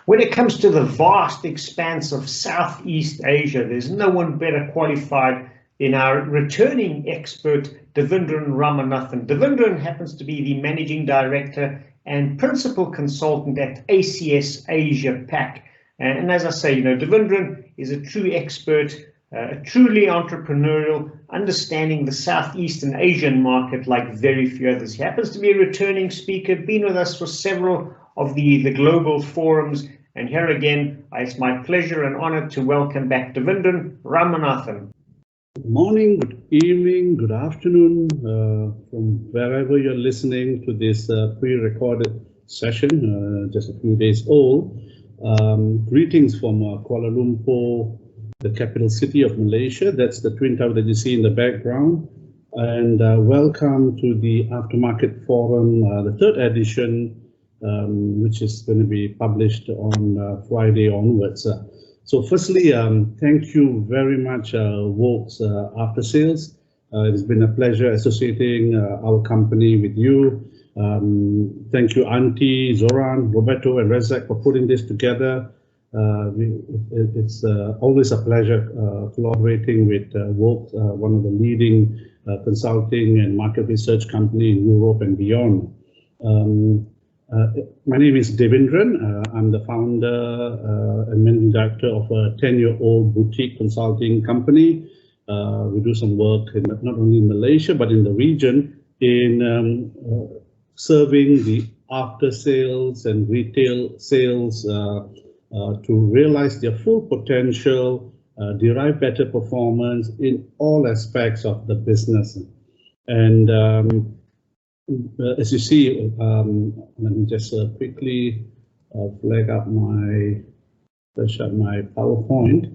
When it comes to the vast expanse of Southeast Asia, there's no one better qualified than our returning expert, Devindran Ramanathan. Devindran happens to be the Managing Director and Principal Consultant at ACS Asiapac. And as I say, Devindran is a true expert, truly entrepreneurial, understanding the Southeastern Asian market like very few others. He happens to be a returning speaker, been with us for several of the global forums. And here again, it's my pleasure and honor to welcome back Devindran Ramanathan. Good morning, good evening, good afternoon, from wherever you're listening to this pre-recorded session, just a few days old. Greetings from Kuala Lumpur, the capital city of Malaysia. That's the Twin Tower that you see in the background. And welcome to the Aftermarket Forum, the third edition, which is going to be published on Friday onwards. So firstly, thank you very much, Wolk's Aftersales. It's been a pleasure associating our company with you. Thank you, Antti, Zoran, Roberto, and Rezak for putting this together. It's always a pleasure collaborating with Wolk, one of the leading consulting and market research company in Europe and beyond. My name is Devindran. I'm the founder and managing director of a 10-year-old boutique consulting company. We do some work not only in Malaysia, but in the region in serving the after sales and retail sales to realize their full potential, derive better performance in all aspects of the business. And as you see, let me just quickly flag up my PowerPoint.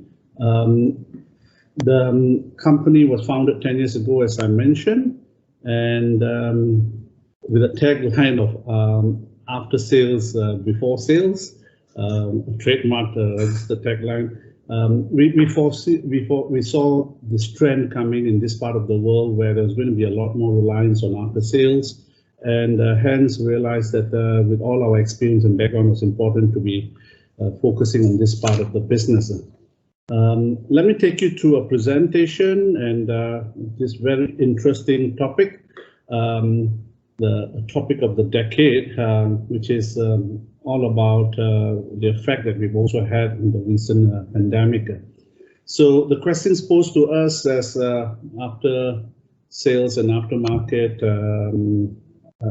The company was founded 10 years ago, as I mentioned, and with a tagline of after sales, before sales, trademarked the tagline. We saw this trend coming in this part of the world where there's going to be a lot more reliance on after sales, and hence realized that with all our experience and background, it's important to be focusing on this part of the business. Let me take you through a presentation and this very interesting topic, the topic of the decade, which is all about the effect that we've also had in the recent pandemic. So the questions posed to us as after sales and aftermarket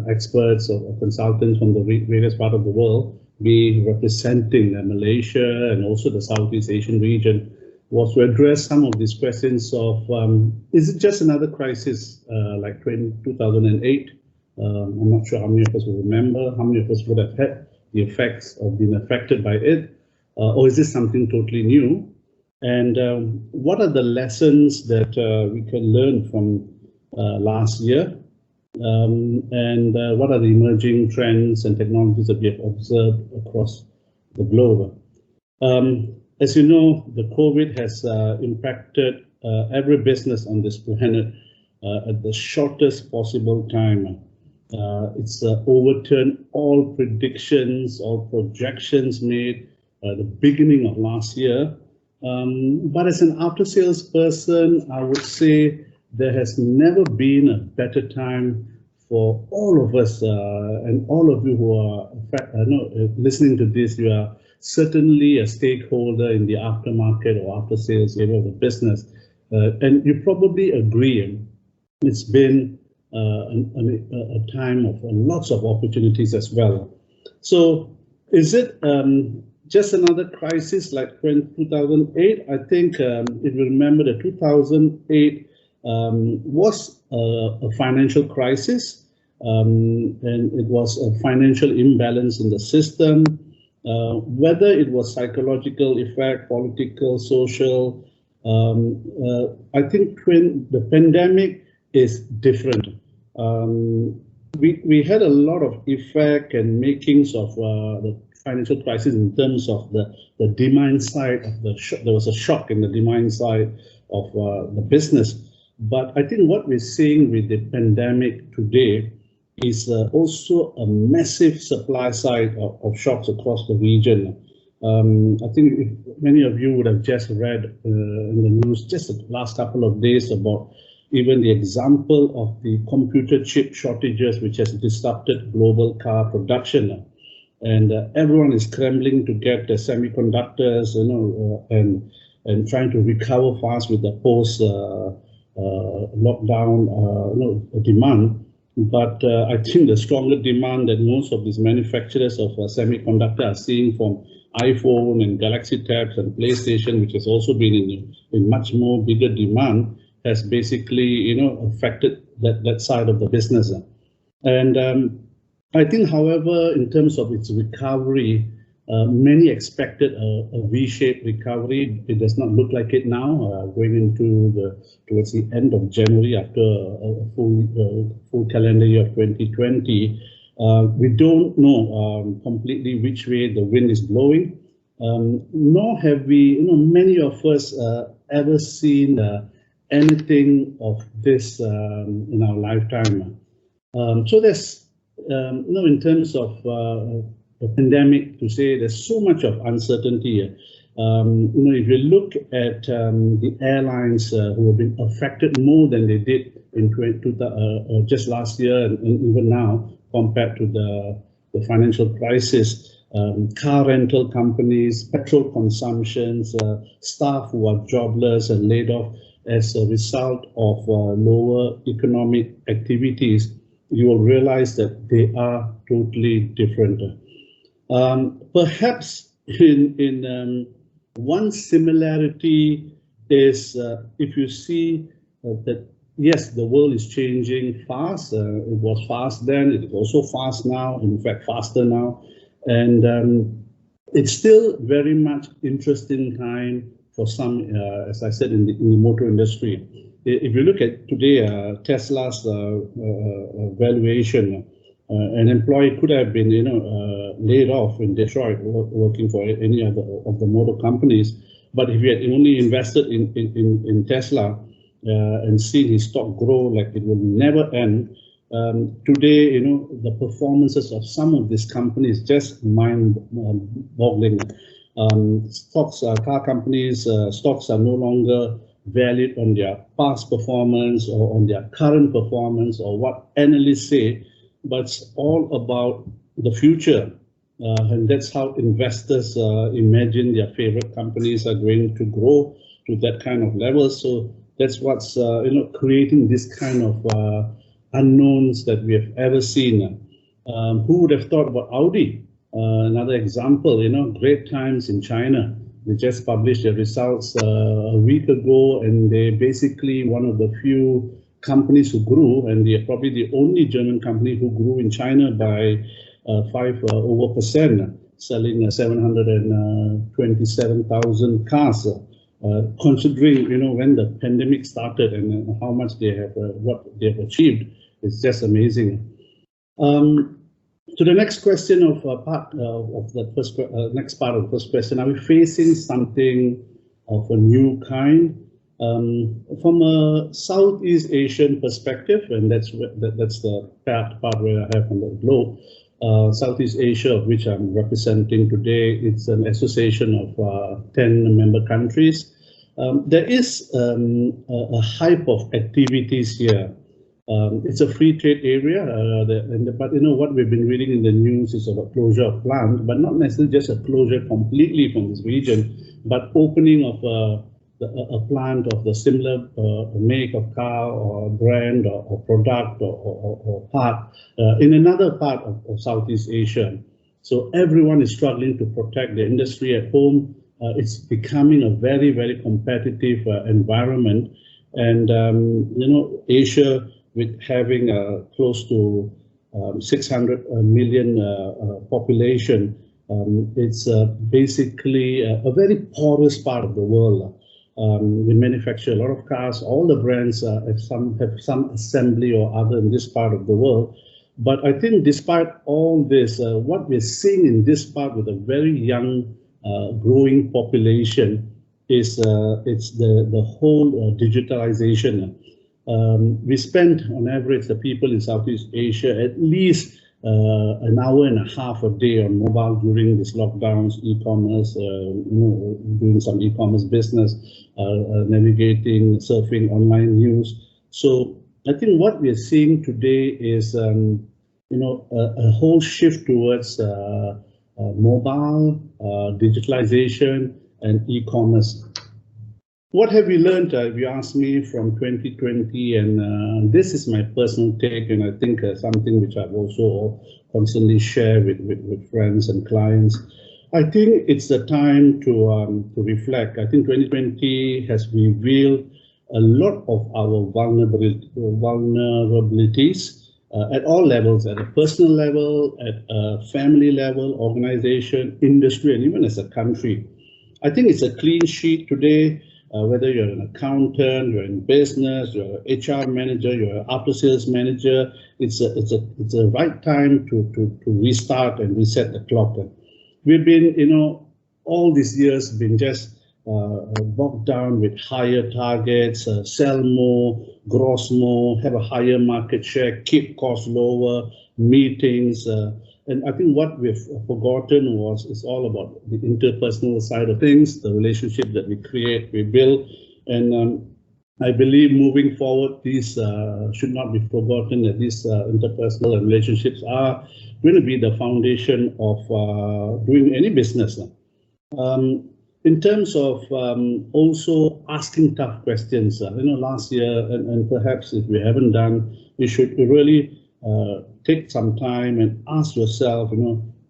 experts or consultants from the various parts of the world, be representing Malaysia and also the Southeast Asian region, was to address some of these questions of, is it just another crisis like 2008? I'm not sure how many of us will remember, how many of us would have had the effects of being affected by it, or is this something totally new? And what are the lessons that we can learn from last year? And what are the emerging trends and technologies that we have observed across the globe? As you know, the COVID has impacted every business on this planet at the shortest possible time. It's overturned all predictions, all projections made at the beginning of last year. But as an after-sales person, I would say there has never been a better time for all of us and all of you who are listening to this. You are certainly a stakeholder in the aftermarket or after-sales area of the business. And you probably agree, it's been a time of lots of opportunities as well. So is it just another crisis like 2008? I think if you remember that 2008 was a financial crisis, and it was a financial imbalance in the system, whether it was psychological effect, political, social. I think the pandemic is different. We had a lot of effect and makings of the financial crisis in terms of the demand side of there was a shock in the demand side of the business. But I think what we're seeing with the pandemic today is also a massive supply side of shocks across the region. I think many of you would have just read in the news just the last couple of days about even the example of the computer chip shortages, which has disrupted global car production. And everyone is scrambling to get the semiconductors, and trying to recover fast with the post lockdown demand. But I think the stronger demand that most of these manufacturers of semiconductor are seeing from iPhone and Galaxy Tabs and PlayStation, which has also been in much more bigger demand, has basically affected that side of the business. And I think, however, in terms of its recovery, many expected a V-shaped recovery. It does not look like it now, going towards the end of January after a full calendar year of 2020. We don't know completely which way the wind is blowing, nor have we, many of us ever seen anything of this in our lifetime. So there's, in terms of the pandemic, to say there's so much of uncertainty. If you look at the airlines who have been affected more than they did in just last year and even now, compared to the financial crisis, car rental companies, petrol consumptions, staff who are jobless and laid off as a result of lower economic activities, you will realize that they are totally different. Perhaps in one similarity is if you see that yes, the world is changing fast. It was fast then, it is also fast now, in fact faster now, and it's still very much interesting time for some, as I said, in the motor industry. If you look at today, Tesla's valuation, an employee could have been, laid off in Detroit, working for any other of the motor companies. But if you had only invested in Tesla and seen his stock grow like it will never end, today, the performances of some of these companies just mind-boggling. Car companies, stocks are no longer valued on their past performance or on their current performance or what analysts say, but it's all about the future. And that's how investors imagine their favorite companies are going to grow to that kind of level. So that's what's creating this kind of unknowns that we have ever seen. Who would have thought about Audi? Another example, great times in China. They just published their results a week ago, and they're basically one of the few companies who grew, and they're probably the only German company who grew in China by 5%, selling 727,000 cars. Considering when the pandemic started and how much they have, what they have achieved, it's just amazing. To the next question of the first next part of the first question, are we facing something of a new kind? From a Southeast Asian perspective, and that's the part where I have on the globe, Southeast Asia, of which I'm representing today, it's an association of 10 member countries. There is a hype of activities here. It's a free trade area, but what we've been reading in the news is about closure of plant, but not necessarily just a closure completely from this region, but opening of a plant of the similar make of car or brand or product or part in another part of Southeast Asia. So everyone is struggling to protect the industry at home. It's becoming a very, very competitive environment, and Asia, with having close to 600 million population, it's basically a very porous part of the world. We manufacture a lot of cars. All the brands have some assembly or other in this part of the world. But I think despite all this, what we're seeing in this part with a very young, growing population is it's the whole digitalization. We spend, on average, the people in Southeast Asia at least an hour and a half a day on mobile during these lockdowns, e-commerce, doing some e-commerce business, navigating, surfing online news. So I think what we're seeing today is, a whole shift towards mobile, digitalization, and e-commerce. What have we learned, if you ask me, from 2020? And this is my personal take, and I think something which I've also constantly shared with friends and clients. I think it's the time to reflect. I think 2020 has revealed a lot of our vulnerabilities at all levels, at a personal level, at a family level, organization, industry, and even as a country. I think it's a clean sheet today. Whether you're an accountant, you're in business, you're an HR manager, you're an after-sales manager, it's a right time to restart and reset the clock. We've been, all these years been just bogged down with higher targets, sell more, gross more, have a higher market share, keep costs lower, meetings. And I think what we've forgotten is all about the interpersonal side of things, the relationship that we create, we build. And I believe moving forward, these should not be forgotten, that these interpersonal and relationships are going to be the foundation of doing any business. In terms of also asking tough questions, last year, and perhaps if we haven't done, we should really take some time and ask yourself,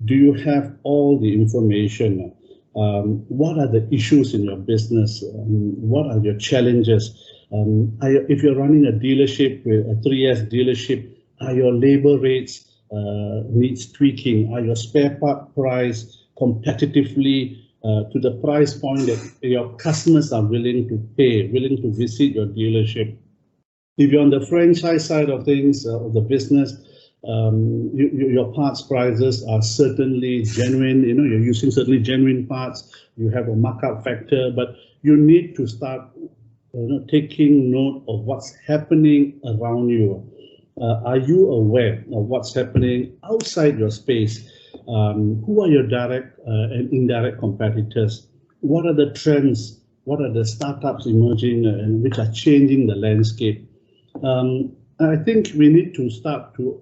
do you have all the information? What are the issues in your business? What are your challenges? If you're running a dealership, a 3S dealership, are your labor rates needs tweaking? Are your spare part price competitively to the price point that your customers are willing to pay, willing to visit your dealership? If you're on the franchise side of things, of the business, your parts prices are certainly genuine. You're using certainly genuine parts. You have a markup factor, but you need to start, taking note of what's happening around you. Are you aware of what's happening outside your space? Who are your direct and indirect competitors? What are the trends? What are the startups emerging and which are changing the landscape? I think we need to start to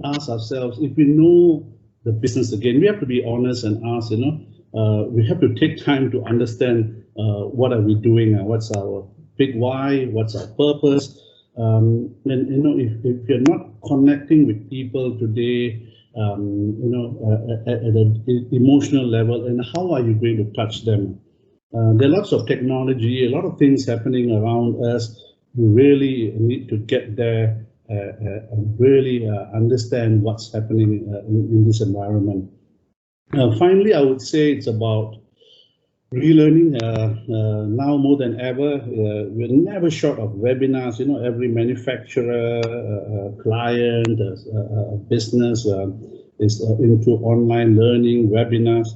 ask ourselves, if we know the business again, we have to be honest and ask, we have to take time to understand what are we doing, what's our big why, what's our purpose. And if you're not connecting with people today, at an emotional level, and how are you going to touch them? There are lots of technology, a lot of things happening around us. You really need to get there and really understand what's happening in this environment. Finally, I would say it's about relearning. Now more than ever, we're never short of webinars. Every manufacturer, client, business is into online learning, webinars.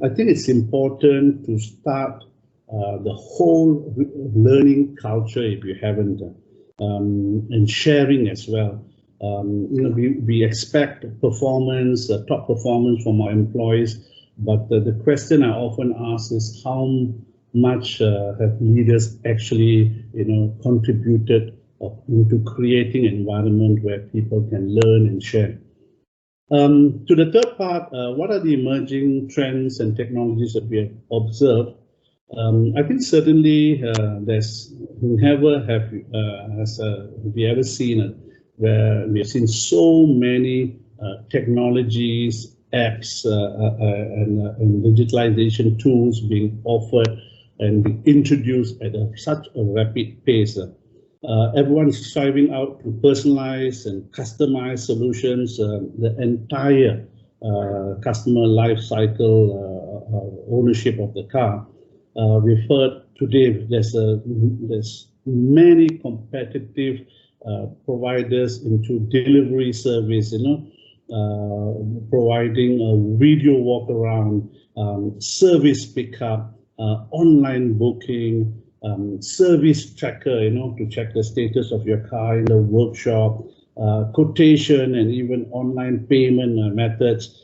I think it's important to start the whole learning culture, if you haven't, and sharing as well. We expect performance, top performance from our employees, but the question I often ask is how much have leaders actually, contributed into creating an environment where people can learn and share. To the third part, what are the emerging trends and technologies that we have observed? I think certainly there's never has we ever seen it where we have seen so many technologies, apps, and digitalization tools being offered and being introduced at such a rapid pace. Everyone is striving out to personalize and customize solutions, the entire customer life cycle ownership of the car. We've heard today there's many competitive providers into delivery service, providing a video walk around, service pickup, online booking, service tracker, to check the status of your car in the workshop, quotation and even online payment methods,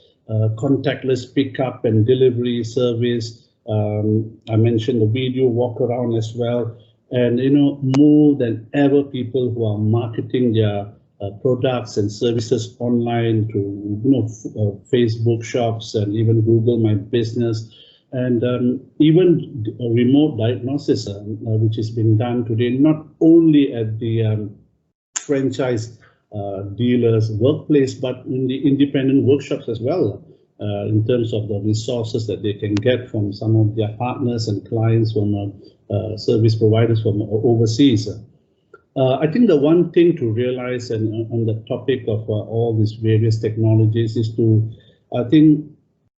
contactless pickup and delivery service. I mentioned the video walk around as well. And, more than ever, people who are marketing their products and services online to, Facebook shops and even Google My Business. And even remote diagnosis, which is being done today, not only at the franchise dealers' workplace, but in the independent workshops as well, in terms of the resources that they can get from some of their partners and clients from service providers from overseas. I think the one thing to realize, and on the topic of all these various technologies, is to, I think,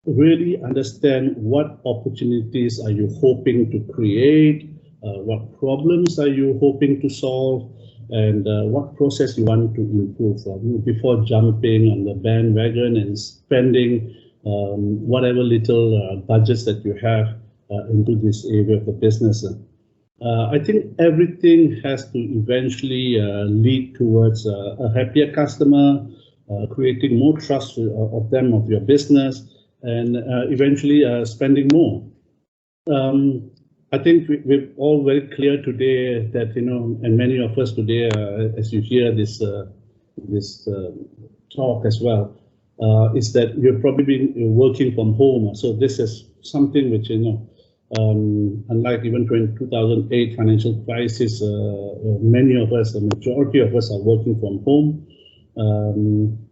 really understand what opportunities are you hoping to create, what problems are you hoping to solve, and what process you want to improve before jumping on the bandwagon and spending whatever little budgets that you have into this area of the business. I think everything has to eventually lead towards a happier customer, creating more trust of them, of your business, and eventually spending more. I think we're all very clear today that, and many of us today, as you hear this talk as well, is that you've probably been working from home. So this is something which, unlike even 2008 financial crisis, many of us, the majority of us, are working from home.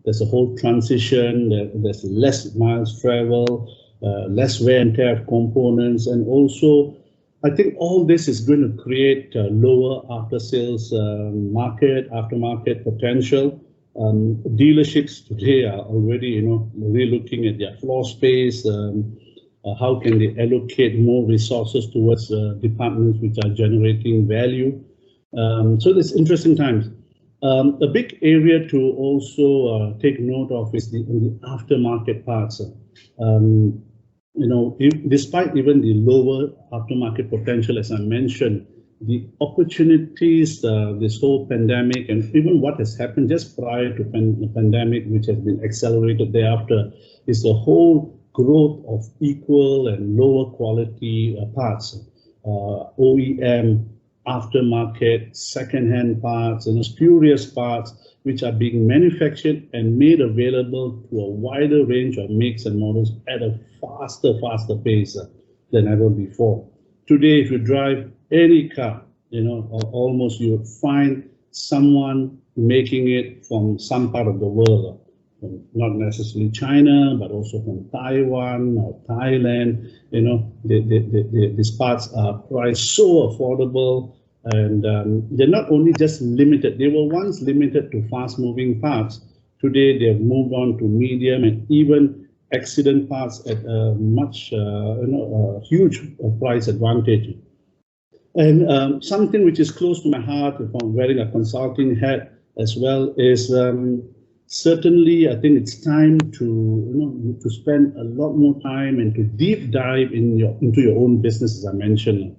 There's a whole transition, there's less miles travel, less wear and tear of components, and also I think all this is going to create a lower after-sales aftermarket potential. Dealerships today are already, really looking at their floor space. How can they allocate more resources towards departments which are generating value? So there's interesting times. A big area to also take note of is the aftermarket parts. Despite even the lower aftermarket potential, as I mentioned, the opportunities, this whole pandemic, and even what has happened just prior to the pandemic, which has been accelerated thereafter, is the whole growth of equal and lower quality parts, OEM, aftermarket, second-hand parts, and spurious parts, which are being manufactured and made available to a wider range of makes and models at a faster pace than ever before. Today, if you drive any car, almost you would find someone making it from some part of the world, not necessarily China, but also from Taiwan or Thailand. These parts are priced so affordable, and they're not only just limited. They were once limited to fast-moving parts. Today, they have moved on to medium and even accident parts at a much, huge price advantage. And something which is close to my heart, if I'm wearing a consulting hat as well, is certainly, I think it's time to spend a lot more time and to deep dive into your own business, as I mentioned.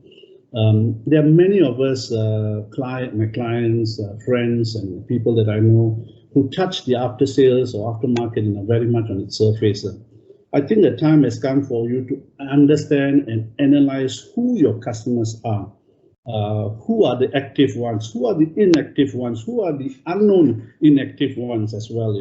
There are many of us, my clients, friends, and people that I know who touch the after sales or aftermarket very much on its surface. I think the time has come for you to understand and analyze who your customers are. Who are the active ones? Who are the inactive ones? Who are the unknown inactive ones as well?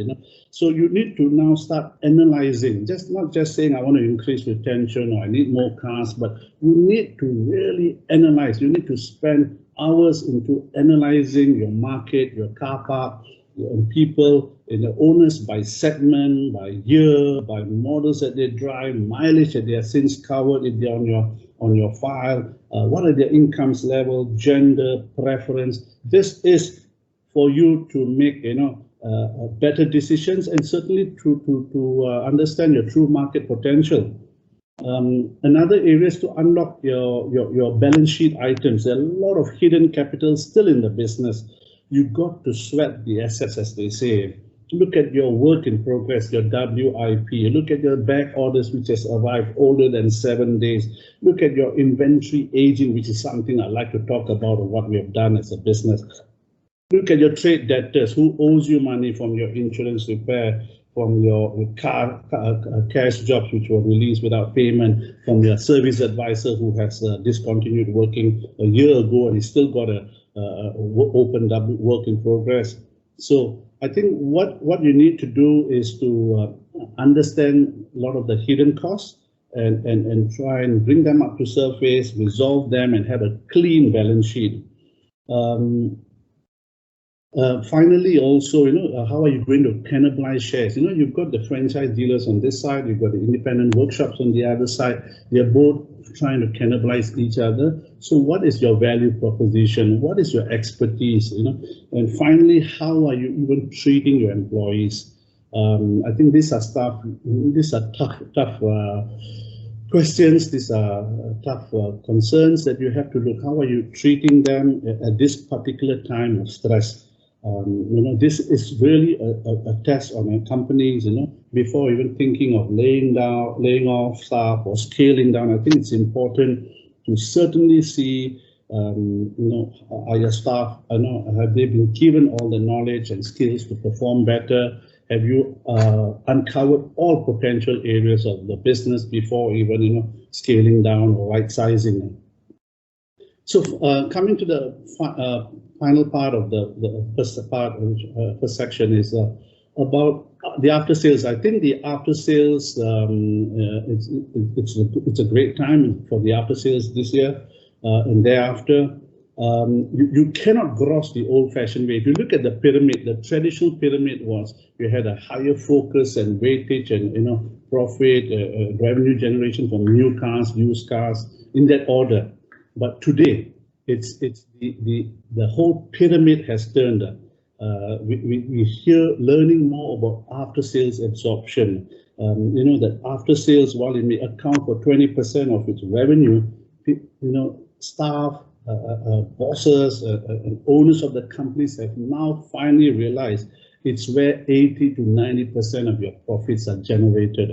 So you need to now start analyzing, not just saying I want to increase retention or I need more cars, but you need to really analyze. You need to spend hours into analyzing your market, your car park, your people, the owners by segment, by year, by models that they drive, mileage that they have since covered if they're on your file. What are their incomes level, gender, preference? This is for you to make better decisions and certainly to understand your true market potential. Another area is to unlock your balance sheet items. There are a lot of hidden capital still in the business. You got to sweat the assets, as they say. look at your work in progress, your WIP, look at your back orders which has arrived older than 7 days, look at your inventory aging, which is something I'd like to talk about or what we have done as a business. Look at your trade debtors, who owes you money from your insurance repair, from your cash jobs which were released without payment, from your service advisor who has discontinued working a year ago and he's still got a open work in progress. So I think what you need to do is to understand a lot of the hidden costs and try and bring them up to surface, resolve them, and have a clean balance sheet. Finally, also, how are you going to cannibalize shares? You've got the franchise dealers on this side, you've got the independent workshops on the other side. They're both trying to cannibalize each other. So what is your value proposition? What is your expertise? And finally, how are you even treating your employees? I think these are tough questions. These are tough concerns that you have to look. How are you treating them at this particular time of stress? This is really a test on our companies, before even thinking of laying off staff or scaling down. I think it's important to certainly see, are your staff, have they been given all the knowledge and skills to perform better? Have you uncovered all potential areas of the business before even, scaling down or right sizing? So coming to the final part of the first section is about the after sales. I think the after sales, it's a great time for the after sales this year and thereafter. You cannot gross the old-fashioned way. If you look at the pyramid, the traditional pyramid was you had a higher focus and weightage and profit, revenue generation from new cars, used cars, in that order. But today, it's the whole pyramid has turned. We hear learning more about after sales absorption. That after sales, while it may account for 20% of its revenue, staff, bosses, and owners of the companies have now finally realized it's where 80 to 90% of your profits are generated.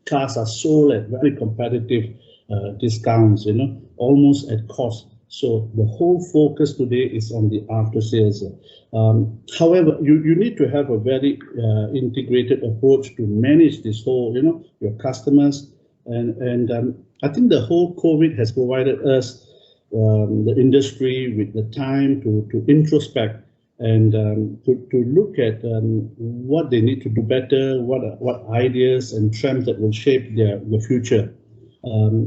Cars are sold at very competitive discounts, almost at cost. So the whole focus today is on the after sales. However, you need to have a very integrated approach to manage this whole, your customers. And I think the whole COVID has provided us, the industry, with the time to introspect and to look at what they need to do better, what ideas and trends that will shape the future.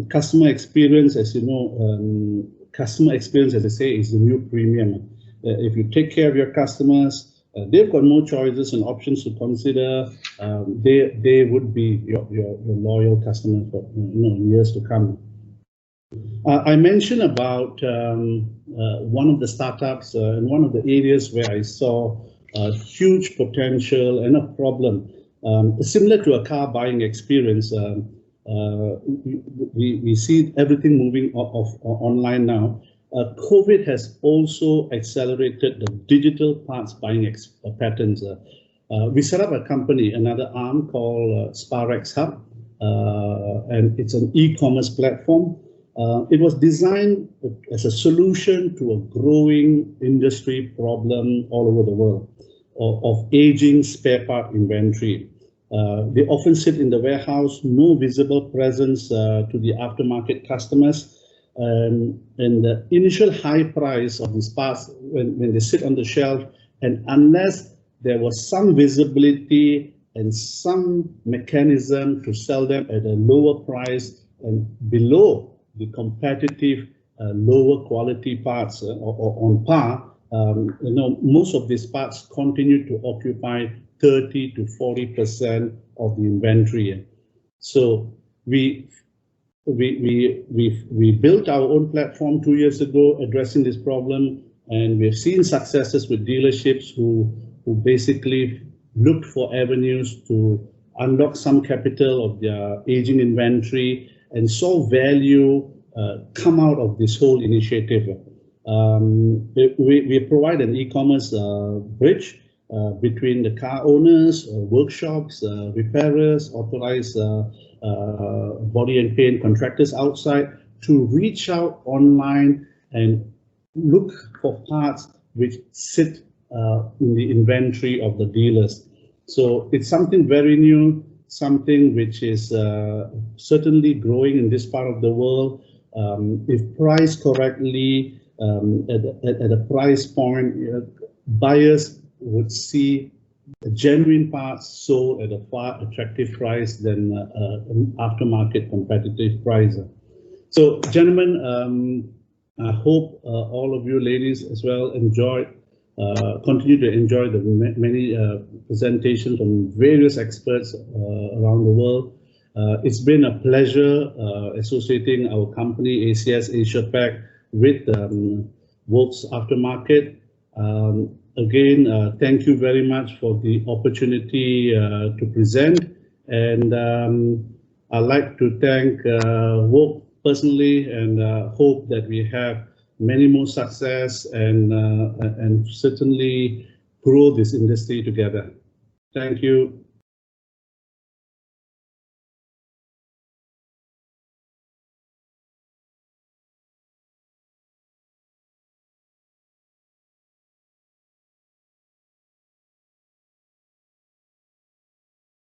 Customer experience, as you know, customer experience, as I say, is the new premium. If you take care of your customers, they've got more choices and options to consider. They would be your loyal customers for years to come. I mentioned about one of the startups and one of the areas where I saw huge potential and a problem. Similar to a car buying experience, we see everything moving online now. COVID has also accelerated the digital parts buying patterns. We set up a company, another arm called Sparex Hub, and it's an e-commerce platform. It was designed as a solution to a growing industry problem all over the world of aging spare part inventory. They often sit in the warehouse, no visible presence to the aftermarket customers. And the initial high price of these parts when they sit on the shelf, and unless there was some visibility and some mechanism to sell them at a lower price and below the competitive lower quality parts or on par, most of these parts continue to occupy 30 to 40% of the inventory. So we built our own platform 2 years ago addressing this problem, and we've seen successes with dealerships who basically looked for avenues to unlock some capital of their aging inventory and saw value come out of this whole initiative. We provide an e-commerce bridge between the car owners, workshops, repairers, authorized body and paint contractors outside to reach out online and look for parts which sit in the inventory of the dealers. So it's something very new, something which is certainly growing in this part of the world. If priced correctly, at a price point, buyers would see genuine parts sold at a far attractive price than an aftermarket competitive price. So, gentlemen, I hope all of you ladies as well continue to enjoy the many presentations from various experts around the world. It's been a pleasure associating our company ACS Asiapac with Wolk's Aftermarket. Again, thank you very much for the opportunity to present, and I'd like to thank Wolk personally, and hope that we have many more success and certainly grow this industry together. Thank you.